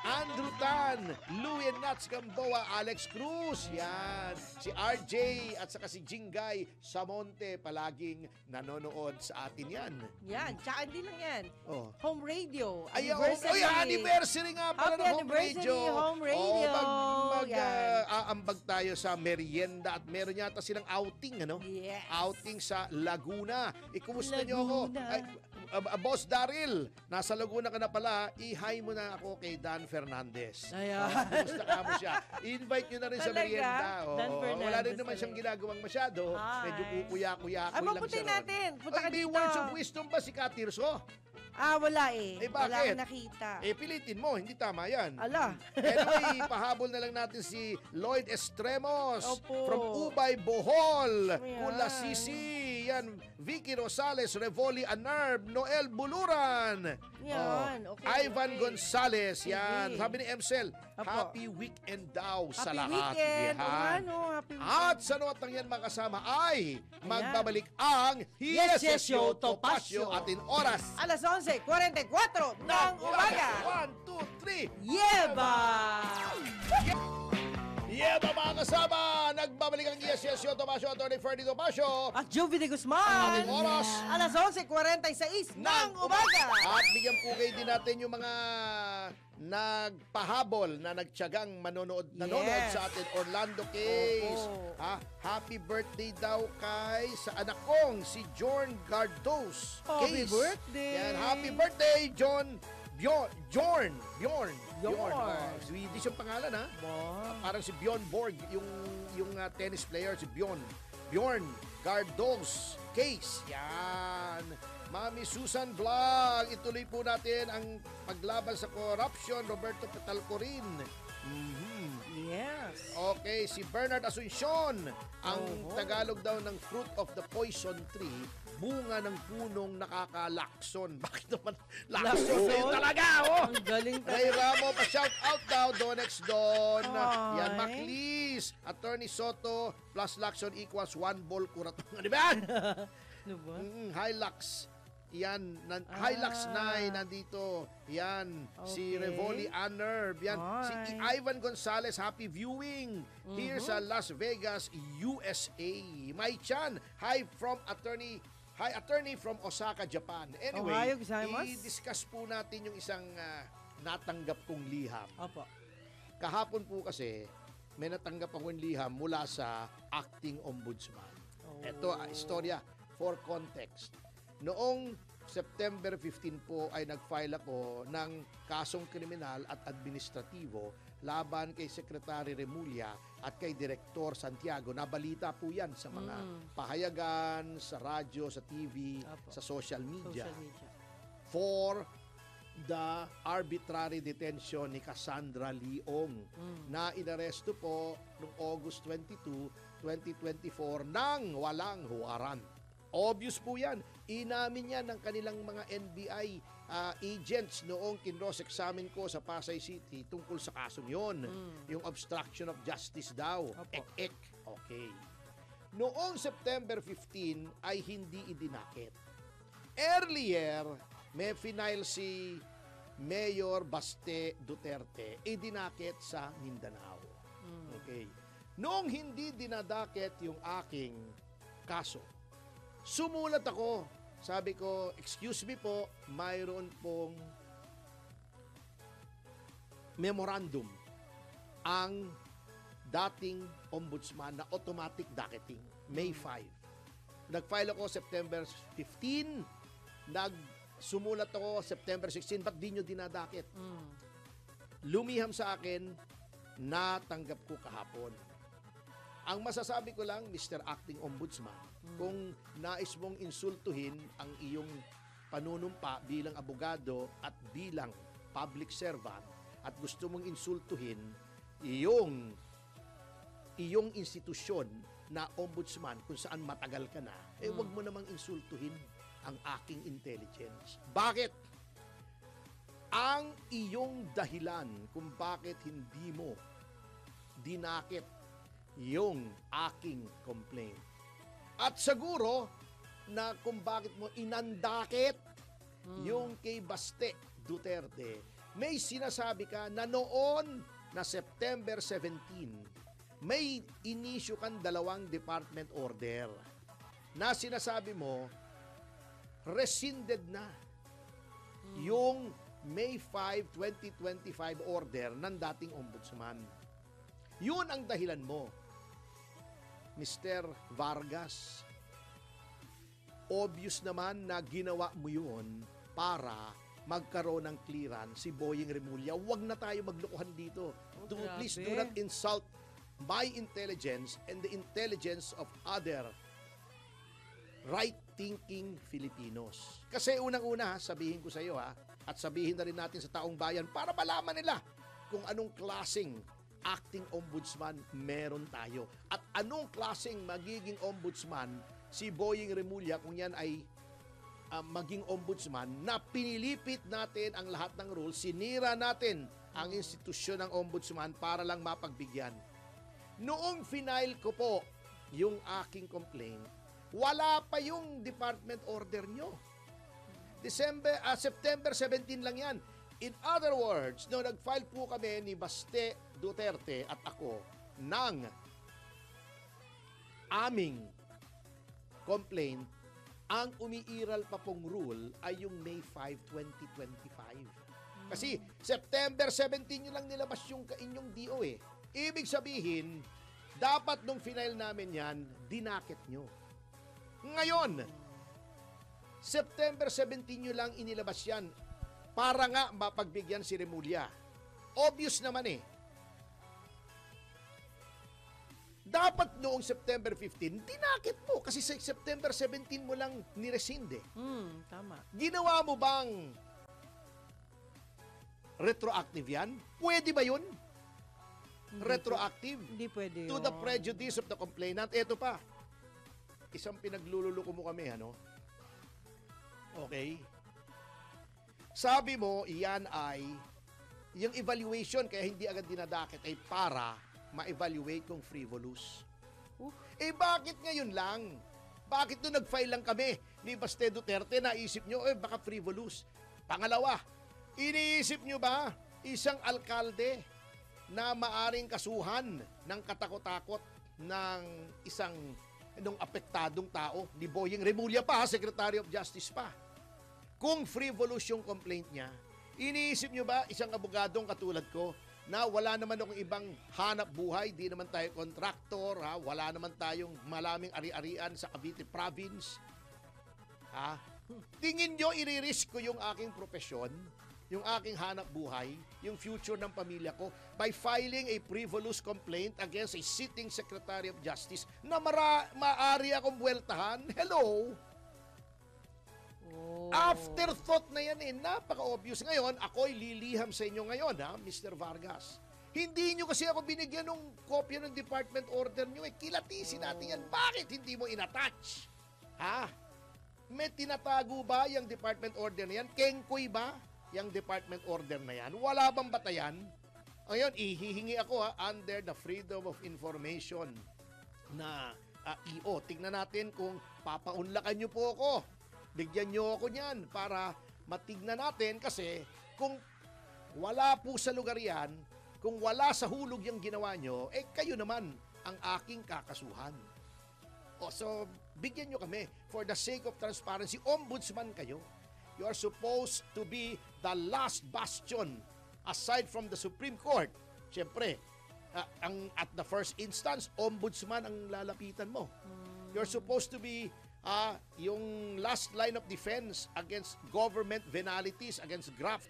Andrew Tan, Louie Nats Gamboa, Alex Cruz, yan. Si RJ at saka si Jingay Samonte, palaging nanonood sa atin yan. Yan. Tsaka hindi lang yan. Oh. Home radio. Ay, Anniversary. anniversary nga pala Happy ng Home anniversary, Radio. Home Radio. Yan. Aambag tayo sa merienda at meron yata silang outing, ano? Yes. Outing sa Laguna. Kumusta niyo ako? Laguna. Ay, Boss Daryl, nasa Laguna ka na pala, i-hi mo na ako kay Dan Fernandez. Ayan. Kumusta ka mo siya? I-invite nyo na rin sa Talaga? merienda. Dan Fernandez wala rin naman talaga. siyang ginagawang masyado. Hi. Medyo kukuya-kuya-kuy Ay, lang mapunti siya ron. natin. Punta ka Ay, may dito. words of wisdom ba si Katirso? Wala eh. Eh, Wala bakit? akong nakita. Pilitin mo, hindi tama yan. Ala. Anyway, pahabol na lang natin si Lloyd Estremos Opo. from Ubay, Bohol. Ayan. Kula Sisi, yan. Vicky Rosales, Revoli Anerb, Noel Buluran. Yan, Oh. okay, Ivan okay. Gonzales, yan. Sige. Sabi ni Emsel, Opo. happy weekend daw sa Happy lahat. weekend. O Yan. ano, happy At weekend. sa notang yan makasama ay Ayan. magbabalik ang Yes, yes, yo, Topacio Topacio. atin oras. Alas 11:44 ng umaga. 1, 2, 3. Yeba! Yeah, mga kasama! Nagbabalik ang Yes, Topacio, Atty. Ferdy Topacio. At Jovi de Ang Guzman. ating oras. Alas 11:46 ng umaga. At bigyan po kayo din natin yung mga nagpahabol na nagtiyagang nanonood Yes. sa atin. Orlando Case. Opo. Happy birthday daw kay sa anak kong si Jorn Gardos. Happy Case. birthday. Yan, happy birthday, Jorn. Bjorn. Bjorn. Swedish yung pangalan, ha? Wow. Parang si Bjorn Borg, yung tennis player, si Bjorn Gardos Case. Yan. Mami Susan Vlog, ituloy po natin ang paglaban sa corruption. Roberto Petalcorin. Yes. Okay, si Bernard Asuncion. Ang Oho. Tagalog daw ng fruit of the poison tree, bunga ng punong nakakalakson. Bakit naman lakson Lakson? na yun talaga, oh? Ang galing Ray talaga. Ramo, pa-shout out daw, Donex Don. Hi. Yan, Maclis. Attorney Soto, plus Lacson equals 1 ball kuratong. Di ba? Ano ba? Hilux. Yan, Hilux 9 nandito. Yan, si Okay. Revoli Anerb. Yan, si Hi. Ivan Gonzalez, happy viewing here sa Las Vegas, USA. Mai Chan, hi attorney from Osaka, Japan. Anyway, Ohayo gozaimasu. i-discuss po natin yung isang natanggap kong liham. Opo. Kahapon po kasi, may natanggap akong liham mula sa acting ombudsman. Oh. Ito, istorya for context. Noong September 15 po ay nag-file ako ng kasong kriminal at administratibo laban kay Secretary Remulla at kay Direktor Santiago. Nabalita po yan sa mga pahayagan, sa radyo, sa TV, Apo. sa social media. Social media. For the arbitrary detention ni Cassandra Leong na inaresto po noong August 22, 2024 nang walang huwaran. Obvious po yan. Inamin yan ng kanilang mga NBI agents noong kinross-examine ko sa Pasay City tungkol sa kasong yon. Yung obstruction of justice daw. Opo. Ek-ek. Okay. Noong September 15 ay hindi idinakit. Earlier, may final si Mayor Baste Duterte idinakit sa Mindanao. Okay. Noong hindi dinadakit yung aking kaso, sumulat ako. Sabi ko, excuse me po, mayroon pong memorandum ang dating ombudsman na automatic docketing, May 5. Nag-file ako September 15, sumulat ako September 16, ba't di nyo dinadakit? Lumiham sa akin, natanggap ko kahapon. Ang masasabi ko lang, Mr. Acting Ombudsman, kung nais mong insultuhin ang iyong panunumpa bilang abogado at bilang public servant at gusto mong insultuhin iyong institusyon na ombudsman kung saan matagal ka na, wag mo namang insultuhin ang aking intelligence. Bakit? Ang iyong dahilan kung bakit hindi mo dinakit yung aking complaint. At siguro na kung bakit mo inandakit yung kay Baste Duterte, may sinasabi ka na noon na September 17, may inisyu kang 2 department order na sinasabi mo rescinded na yung May 5, 2025 order ng dating ombudsman. Yun ang dahilan mo, Mr. Vargas. Obvious naman na ginawa mo yun para magkaroon ng clearance si Boying Remulla. Huwag na tayo maglokohan dito. Please do not insult my intelligence and the intelligence of other right-thinking Filipinos. Kasi unang-una, sabihin ko sa iyo at sabihin na rin natin sa taong bayan para malaman nila kung anong klaseng acting ombudsman meron tayo. At anong klaseng magiging ombudsman si Boying Remulla kung yan ay maging ombudsman na pinilipit natin ang lahat ng rules, sinira natin ang institusyon ng ombudsman para lang mapagbigyan. Noong final ko po yung aking complaint, wala pa yung department order nyo. September 17 lang yan. In other words, nung nag-file po kami ni Baste Duterte at ako ng aming complaint, ang umiiral pa pong rule ay yung May 5, 2025. Kasi September 17 nyo lang nilabas yung inyong DO eh. Ibig sabihin, dapat nung final namin yan, dinakit nyo. Ngayon, September 17 nyo lang inilabas yan para nga mapagbigyan si Remulla. Obvious naman eh. Dapat noong September 15, dinakit mo. Kasi sa September 17 mo lang niresinde. Tama. Ginawa mo bang retroactive yan? Pwede ba yun? Retroactive? Hindi pwede To the prejudice of the complainant. Eto pa. Isang pinaglululuko mo kami, ano? Okay. Sabi mo, iyan ay yung evaluation kaya hindi agad dinadakit ay para ma-evaluate kung frivolous. Bakit ngayon lang? Bakit nung nag-file lang kami ni Baste Duterte, naisip nyo, baka frivolous? Pangalawa, iniisip nyo ba isang alkalde na maaring kasuhan ng katakot-takot ng isang nung apektadong tao, ni Boying Remulla pa, Secretary of Justice pa? Kung frivolous yung complaint niya, iniisip nyo ba isang abogadong katulad ko na wala naman akong ibang hanap buhay, di naman tayo kontraktor, ha? Wala naman tayong malaming ari-arian sa Cavite Province. Ha? Tingin nyo, iririsk ko yung aking profesyon, yung aking hanap buhay, yung future ng pamilya ko by filing a frivolous complaint against a sitting Secretary of Justice na maaari akong buweltahan? Hello? Oh. Afterthought na yan eh. Napaka-obvious. Ngayon, ako'y liliham sa inyo ngayon, ha, Mr. Vargas. Hindi nyo kasi ako binigyan ng kopya ng department order nyo eh. Kilatisin natin yan. Bakit hindi mo inattach? Ha? May tinatago ba yung department order na yan? Kengkoy ba yung department order na yan? Wala bang batayan? Ngayon, ihihingi ako under the Freedom of Information na EO. Tingnan natin kung papaunlakan nyo po ako. Bigyan nyo ako niyan para matignan natin kasi kung wala po sa lugar yan, kung wala sa hulog yung ginawa nyo, eh kayo naman ang aking kakasuhan. So, bigyan nyo kami for the sake of transparency. Ombudsman kayo. You are supposed to be the last bastion aside from the Supreme Court. Siyempre, at the first instance, ombudsman ang lalapitan mo. You're supposed to be yung last line of defense against government venalities, against graft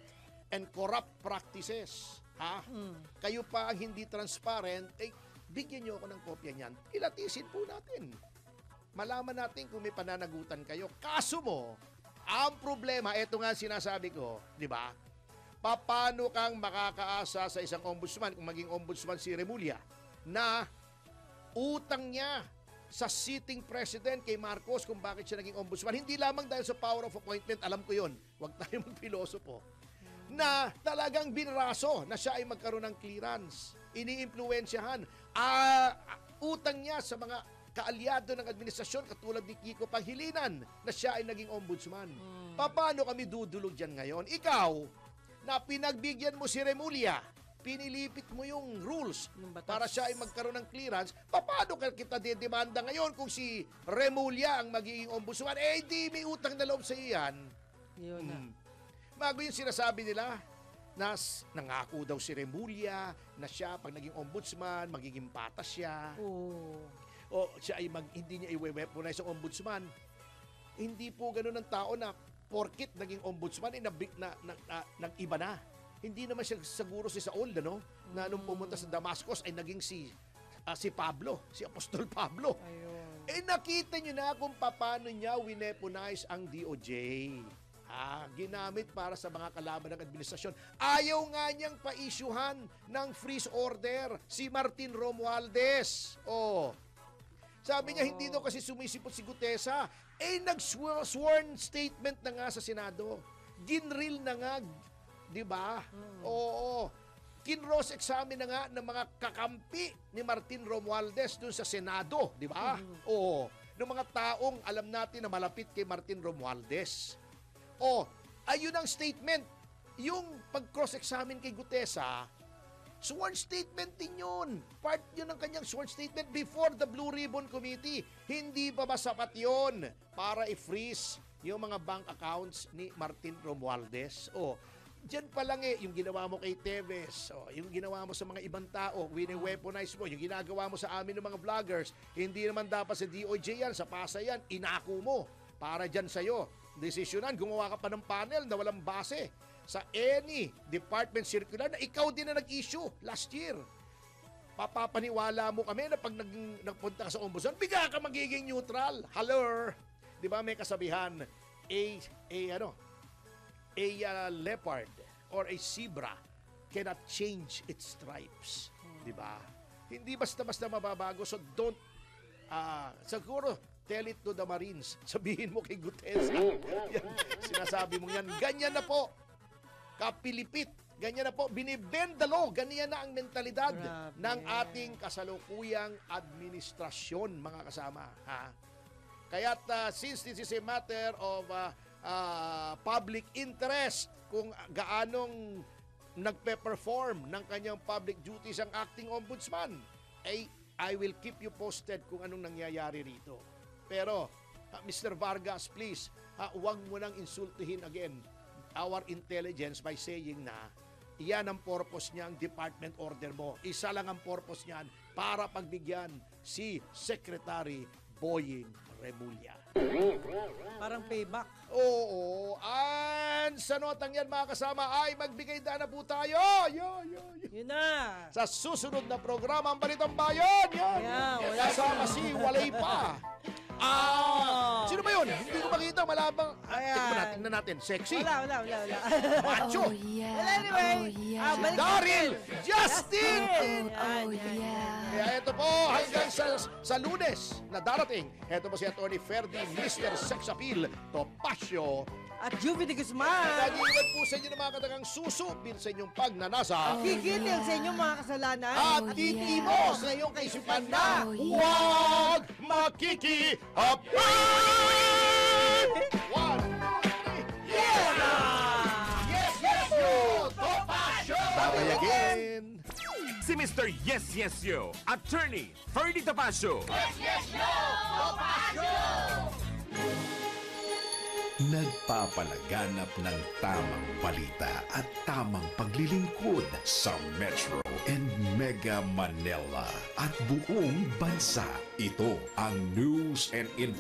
and corrupt practices. Kayo pa ang hindi transparent, bigyan nyo ako ng kopya niyan. Kilatisin po natin. Malaman natin kung may pananagutan kayo. Kaso mo, ang problema, eto nga sinasabi ko, di ba? Paano kang makakaasa sa isang ombudsman, kung maging ombudsman si Remulla, na utang niya sa sitting president kay Marcos kung bakit siya naging ombudsman. Hindi lamang dahil sa power of appointment, alam ko yon. Huwag tayo magpilosopo. Na talagang binraso na siya ay magkaroon ng clearance. Iniimpluwensyahan. Utang niya sa mga kaalyado ng administrasyon katulad ni Kiko Pangilinan na siya ay naging ombudsman. Paano kami dudulog dyan ngayon? Ikaw, na pinagbigyan mo si Remulla, pinilipit mo yung rules para siya ay magkaroon ng clearance, paano kita didemanda ngayon kung si Remulla ang magiging ombudsman? Di may utang na loob sa iyan. Yun na. Bago yung sinasabi nila, na nangako daw si Remulla na siya pag naging ombudsman, magiging patas siya. O siya ay hindi niya i-weaponize ang ombudsman. Hindi po ganoon ang tao na porkit naging ombudsman nag-iba na. Hindi naman siya siguro si Saul, no? Na nung pumunta sa Damascus ay naging si Pablo, si Apostol Pablo. Ayun. Nakita niyo na kung paano niya wineponize ang DOJ. Ginamit para sa mga kalaban ng administrasyon. Ayaw nga niyang pa-issuehan ng freeze order si Martin Romualdez. Sabi niya, hindi daw kasi sumisipot si Gutesa. Nag-sworn statement na nga sa Senado. Ginril na nga, di ba? Oo. Kinross examine na nga ng mga kakampi ni Martin Romualdez dun sa Senado, di ba? Oo. Ng mga taong alam natin na malapit kay Martin Romualdez. Ayun ang statement. Yung pag-cross-examine kay Gutesa, sworn statement din yun. Part yun ng kanyang sworn statement before the Blue Ribbon Committee. Hindi ba sapat yun para i-freeze yung mga bank accounts ni Martin Romualdez? Diyan pa lang yung ginawa mo kay Teves, yung ginawa mo sa mga ibang tao, wini-weaponize mo, yung ginagawa mo sa amin ng mga vloggers, hindi naman dapat sa DOJ yan, sa PASA yan, inako mo para dyan sa'yo. Desisyonan, gumawa ka pa ng panel na walang base sa any department circular na ikaw din na nag-issue last year. Papapaniwala mo kami na pag nagpunta ka sa ombudsman, bigla ka magiging neutral. Hello? Di ba may kasabihan, a leopard or a zebra cannot change its stripes. Di ba? Hindi basta-basta mababago. So don't, siguro, tell it to the Marines. Sabihin mo kay Gutesa. Yan, sinasabi mo yan. Ganyan na po. Kapilipit. Ganyan na po. Binibend the law. Ganyan na ang mentalidad ng ating kasalukuyang administrasyon, mga kasama. Kaya't since this is a matter of public interest, kung gaanong nagpe-perform ng kanyang public duties ang acting ombudsman, I will keep you posted kung anong nangyayari rito. Pero, Mr. Vargas, please, huwag mo nang insultuhin again our intelligence by saying na Iyan ang purpose niya, ang department order mo. Isa lang ang purpose niyan para pagbigyan si Secretary Boying Remulla. Parang payback. Oo. And sa notang yan mga kasama ay magbigay na po tayo. Yun na. Sa susunod na programa ang Balitang Bayan. Yan. Yeah, wala Kasama si Walay pa. Sino ba yun? Hindi ko makita. Malabang. Ayan. Tingnan natin. Sexy. Wala. Macho. Well, anyway, balik Daryl natin. Justin. yeah. Kaya ito po hanggang sa Lunes na darating. Ito po si Atty. Ferdy, Mr. Sex Appeal, Topacio. At Juvie de Guzman. Nag-iwan po sa inyo ng mga katagang susupil sa inyong pagnanasa. Kikitil sa inyong mga kasalanan. At titimos sa iyong kaisipan na huwag makikiapan! One, yes! Yes, yo! Topacio! Babay again! Si Mr. Yes, Yes, Yo, Attorney Ferdy Topacio. Nagpapalaganap ng tamang balita at tamang paglilingkod sa Metro and Mega Manila at buong bansa. Ito ang News and Information